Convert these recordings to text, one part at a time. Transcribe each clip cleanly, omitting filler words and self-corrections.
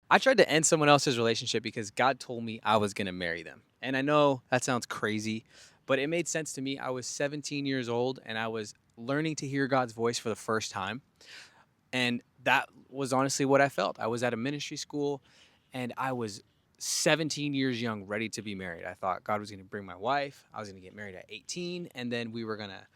I tried to end someone else's relationship because God told me I was going to marry them. And I know that sounds crazy, but it made sense to me. I was 17 years old and I was learning to hear God's voice for the first time. And that was honestly what I felt. I was at a ministry school and I was 17 years young, ready to be married. I thought God was going to bring my wife. I was going to get married at 18, and then we were going to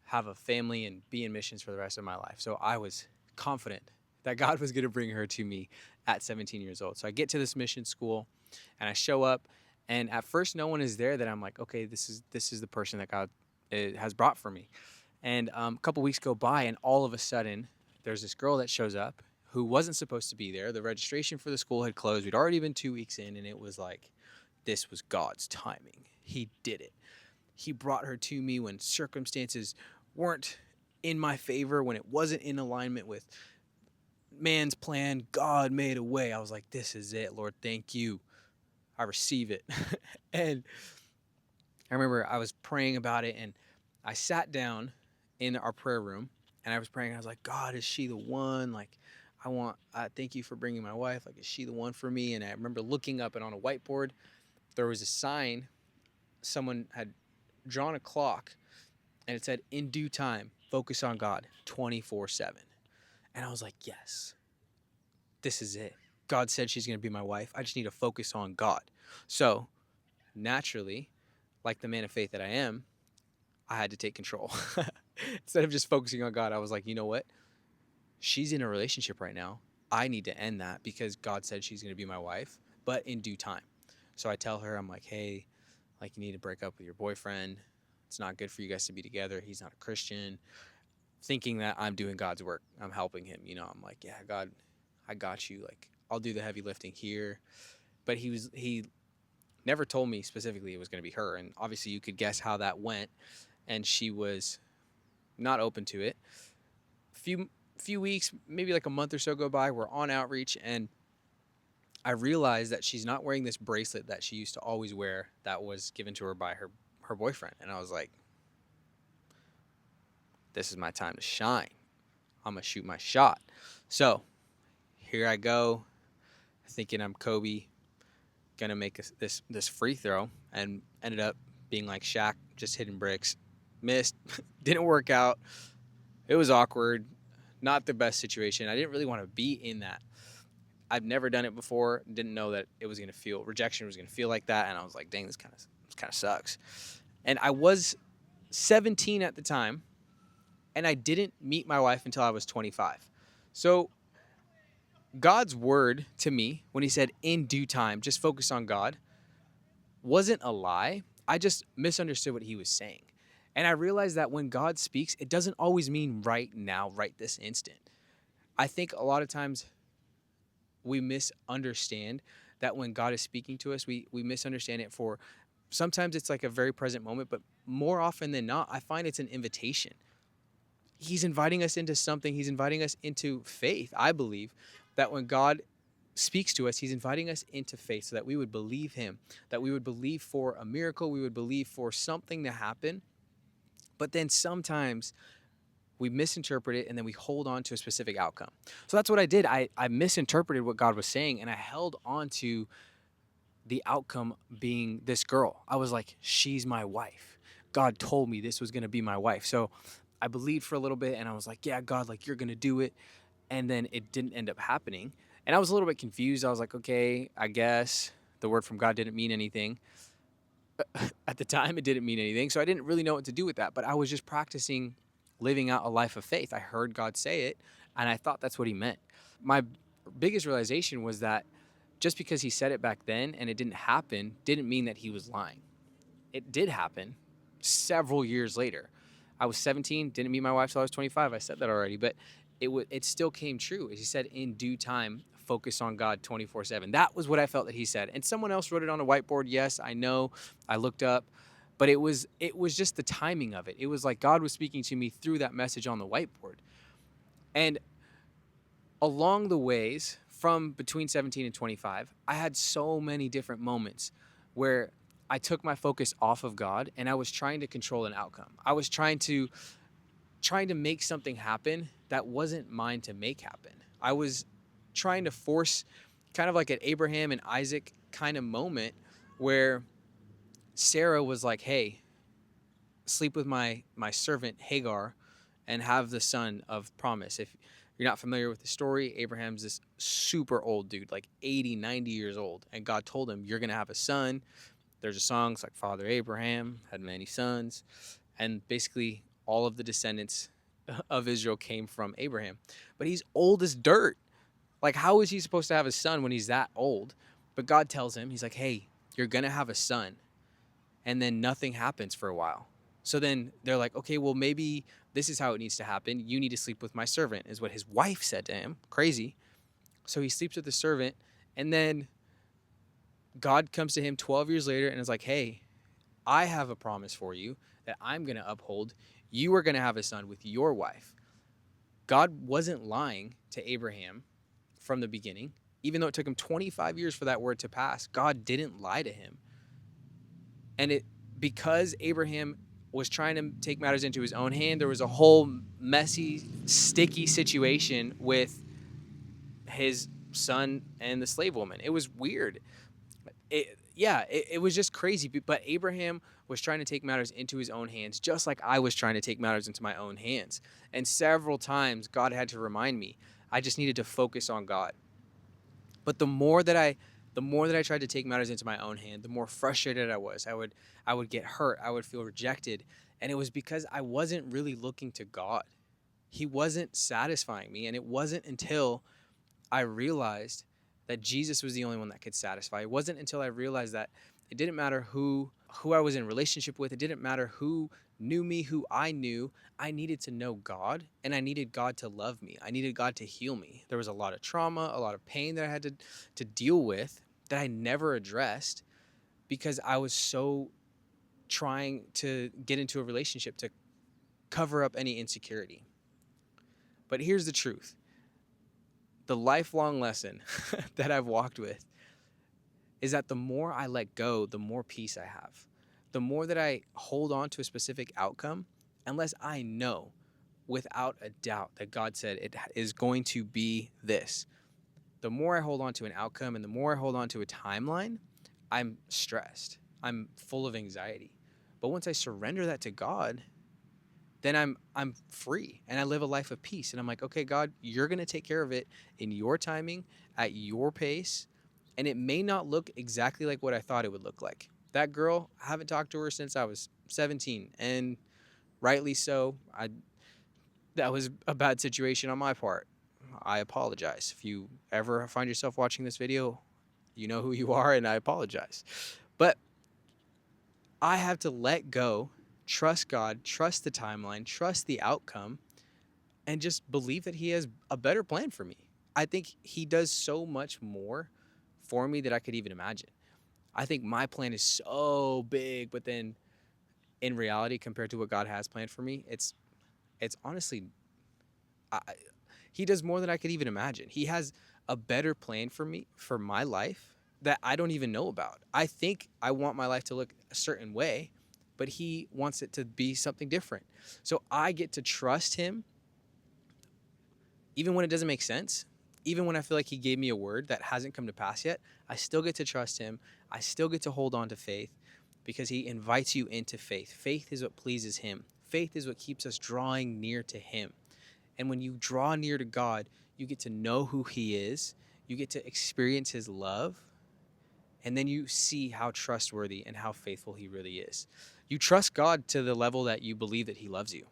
have a family and be in missions for the rest of my life. So I was confident that God was going to bring her to me at 17 years old. So I get to this mission school and I show up, and at first no one is there that I'm like, okay, this is the person that God has brought for me. And a couple weeks go by, and all of a sudden there's this girl that shows up who wasn't supposed to be there. The registration for the school had closed. We'd already been 2 weeks in, and it was like, this was God's timing. He did it. He brought her to me when circumstances weren't in my favor, when it wasn't in alignment with man's plan. God made a way. I was like, this is it, Lord. Thank you. I receive it. And I remember I was praying about it, and I sat down in our prayer room and I was praying. I was like, God, is she the one? Like, I thank you for bringing my wife. Like, is she the one for me? And I remember looking up, and on a whiteboard, there was a sign. Someone had drawn a clock, and it said, in due time, focus on God 24/7. And I was like, yes, this is it. God said she's going to be my wife. I just need to focus on God. So naturally, like the man of faith that I am, I had to take control. Instead of just focusing on God, I was like, you know what? She's in a relationship right now. I need to end that because God said she's going to be my wife, but in due time. So I tell her, I'm like, hey, like, you need to break up with your boyfriend. It's not good for you guys to be together. He's not a Christian. Thinking that I'm doing God's work. I'm helping him. I'm like, yeah, God, I got you. Like, I'll do the heavy lifting here. But he never told me specifically it was going to be her. And obviously you could guess how that went. And she was not open to it. Few weeks, maybe like a month or so go by. We're on outreach, and I realized that she's not wearing this bracelet that she used to always wear that was given to her by her boyfriend. And I was like, this is my time to shine. I'm going to shoot my shot. So here I go, thinking I'm Kobe, going to make this free throw, and ended up being like Shaq, just hitting bricks. Missed, didn't work out. It was awkward, not the best situation. I didn't really want to be in that. I've never done it before, didn't know that it was going to feel, rejection was going to feel like that. And I was like, dang, this kind of sucks. And I was 17 at the time, and I didn't meet my wife until I was 25. So God's word to me, when he said in due time, just focus on God, wasn't a lie. I just misunderstood what he was saying. And I realized that when God speaks, it doesn't always mean right now, right this instant. I think a lot of times we misunderstand that when God is speaking to us, we misunderstand it for, sometimes it's like a very present moment, but more often than not, I find it's an invitation. He's inviting us into something. He's inviting us into faith. I believe that when God speaks to us, he's inviting us into faith so that we would believe him, that we would believe for a miracle, we would believe for something to happen. But then sometimes we misinterpret it, and then we hold on to a specific outcome. So that's what I did. I misinterpreted what God was saying, and I held on to the outcome being this girl. I was like, she's my wife. God told me this was going to be my wife. So I believed for a little bit, and I was like, yeah, God, like, you're going to do it. And then it didn't end up happening. And I was a little bit confused. I was like, okay, I guess the word from God didn't mean anything. At the time, it didn't mean anything. So I didn't really know what to do with that. But I was just practicing living out a life of faith. I heard God say it, and I thought that's what he meant. My biggest realization was that just because he said it back then and it didn't happen didn't mean that he was lying. It did happen several years later. I was 17, didn't meet my wife till I was 25. I said that already, but it still came true. He said, in due time, focus on God 24/7. That was what I felt that he said. And someone else wrote it on a whiteboard. Yes, I know. I looked up, but it was just the timing of it. It was like God was speaking to me through that message on the whiteboard. And along the ways from between 17 and 25, I had so many different moments where I took my focus off of God and I was trying to control an outcome. I was trying to make something happen that wasn't mine to make happen. I was trying to force kind of like an Abraham and Isaac kind of moment where Sarah was like, hey, sleep with my servant Hagar and have the son of promise. If you're not familiar with the story, Abraham's this super old dude, like 80, 90 years old. And God told him, you're going to have a son. There's a song, it's like Father Abraham had many sons. And basically all of the descendants of Israel came from Abraham. But he's old as dirt. Like, how is he supposed to have a son when he's that old? But God tells him, he's like, hey, you're going to have a son. And then nothing happens for a while. So then they're like, okay, well, maybe this is how it needs to happen. You need to sleep with my servant, is what his wife said to him. Crazy. So he sleeps with the servant. And then God comes to him 12 years later and is like, hey, I have a promise for you that I'm going to uphold. You are going to have a son with your wife. God wasn't lying to Abraham from the beginning. Even though it took him 25 years for that word to pass, God didn't lie to him. And because Abraham was trying to take matters into his own hand, there was a whole messy, sticky situation with his son and the slave woman. It was weird. It was just crazy. But Abraham was trying to take matters into his own hands, just like I was trying to take matters into my own hands. And several times God had to remind me, I just needed to focus on God. But the more that I tried to take matters into my own hand, the more frustrated I was. I would get hurt. I would feel rejected. And it was because I wasn't really looking to God. He wasn't satisfying me. And it wasn't until I realized that Jesus was the only one that could satisfy. It wasn't until I realized that it didn't matter who I was in relationship with. It didn't matter who knew me, who I knew. I needed to know God, and I needed God to love me. I needed God to heal me. There was a lot of trauma, a lot of pain that I had to deal with that I never addressed because I was so trying to get into a relationship to cover up any insecurity. But here's the truth. The lifelong lesson that I've walked with is that the more I let go, the more peace I have. The more that I hold on to a specific outcome, unless I know without a doubt that God said it is going to be this, the more I hold on to an outcome and the more I hold on to a timeline, I'm stressed. I'm full of anxiety. But once I surrender that to God, then I'm free and I live a life of peace. And I'm like, okay, God, you're going to take care of it in your timing, at your pace. And it may not look exactly like what I thought it would look like. That girl, I haven't talked to her since I was 17, and rightly so. That was a bad situation on my part. I apologize. If you ever find yourself watching this video, you know who you are, and I apologize. But I have to let go, trust God, trust the timeline, trust the outcome, and just believe that He has a better plan for me. I think He does so much more for me that I could even imagine. I think my plan is so big, but then in reality, compared to what God has planned for me, it's honestly, I, He does more than I could even imagine. He has a better plan for me, for my life, that I don't even know about. I think I want my life to look a certain way, but He wants it to be something different. So I get to trust Him even when it doesn't make sense. Even when I feel like He gave me a word that hasn't come to pass yet, I still get to trust Him. I still get to hold on to faith because He invites you into faith. Faith is what pleases Him. Faith is what keeps us drawing near to Him. And when you draw near to God, you get to know who He is. You get to experience His love. And then you see how trustworthy and how faithful He really is. You trust God to the level that you believe that He loves you.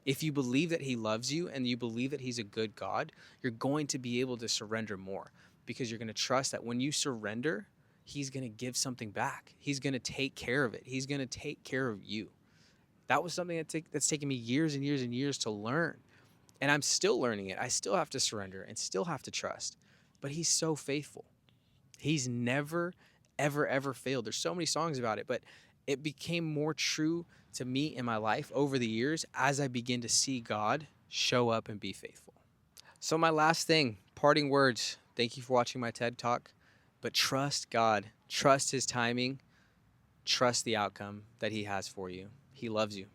If you believe that He loves you and you believe that He's a good God, you're going to be able to surrender more because you're going to trust that when you surrender, He's going to give something back. He's going to take care of it. He's going to take care of you. That was something that's taken me years and years and years to learn. And I'm still learning it. I still have to surrender and still have to trust. But He's so faithful. He's never, ever, ever failed. There's so many songs about it, but it became more true to me in my life over the years as I begin to see God show up and be faithful. So my last thing, parting words. Thank you for watching my TED Talk, but trust God. Trust His timing. Trust the outcome that He has for you. He loves you.